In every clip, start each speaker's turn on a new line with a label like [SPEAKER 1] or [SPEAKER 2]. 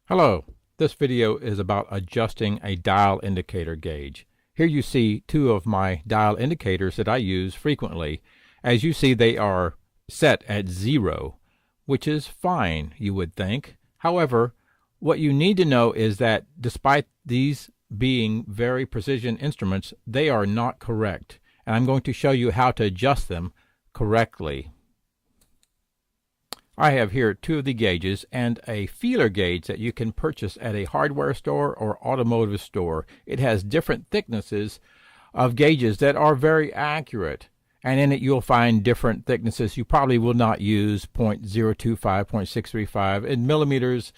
[SPEAKER 1] Hello, this video is about adjusting a dial indicator gauge. Here you see two of my dial indicators that I use frequently. As you see, they are set at 0, which is fine, you would think. However, what you need to know is that despite these being very precision instruments, they are not correct. And I'm going to show you how to adjust them correctly. I have here two of the gauges and a feeler gauge that you can purchase at a hardware store or automotive store. It has different thicknesses of gauges that are very accurate, and in it you'll find different thicknesses you probably will not use, 0.025, 0.635 in millimeters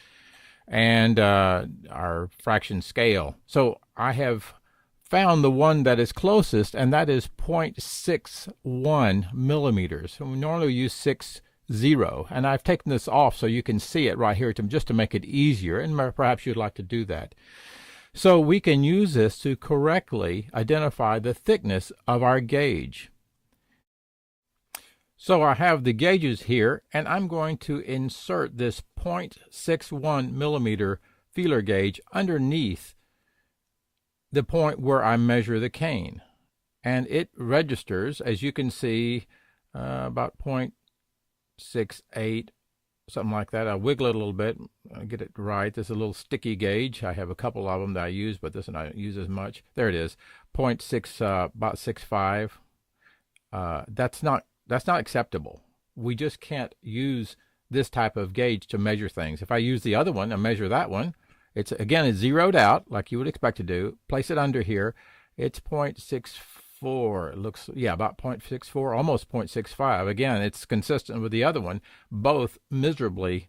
[SPEAKER 1] and our fraction scale. So I have found the one that is closest, and that is 0.61 millimeters. So we normally use 6.0, and I've taken this off so you can see it right here just to make it easier, and perhaps you'd like to do that. So we can use this to correctly identify the thickness of our gauge. So I have the gauges here, and I'm going to insert this 0.61 millimeter feeler gauge underneath the point where I measure the cane, and it registers, as you can see, about 0.68, something like that. I'll wiggle it a little bit, get it right. This is a little sticky gauge. I have a couple of them that I use, but this one I don't use as much. There it is, 0.6, about 6.5. That's not acceptable. We just can't use this type of gauge to measure things. If I use the other one and measure that one, it's zeroed out like you would expect to do. Place it under here. It's 0.64. It looks, yeah, about 0.64, almost 0.65. Again, it's consistent with the other one, both miserably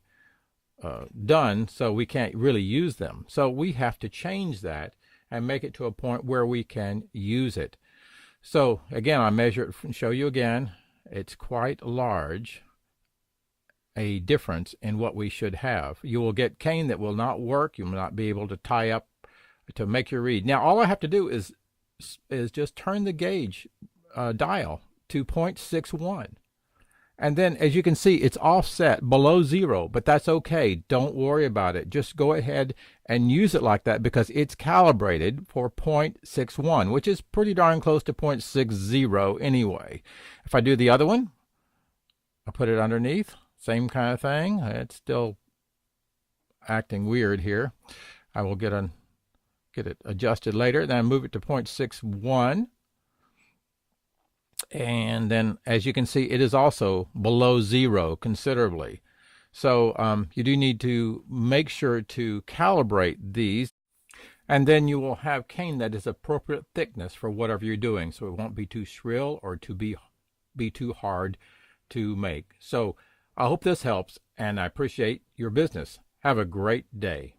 [SPEAKER 1] done, so we can't really use them. So we have to change that and make it to a point where we can use it. So again, I measure it and show you again. It's quite large, a difference in what we should have. You will get cane that will not work. You will not be able to tie up to make your read. Now all I have to do is just turn the gauge dial to 0.61, and then as you can see it's offset below 0, but that's okay. Don't worry about it. Just go ahead and use it like that because it's calibrated for 0.61, which is pretty darn close to 0.60 anyway. If I do the other one, I put it underneath, same kind of thing. It's still acting weird here. I will get it adjusted later. Then I move it to 0.61, and then as you can see it is also below 0 considerably. So you do need to make sure to calibrate these, and then you will have cane that is appropriate thickness for whatever you're doing, so it won't be too shrill or to be too hard to make. So I hope this helps, and I appreciate your business. Have a great day.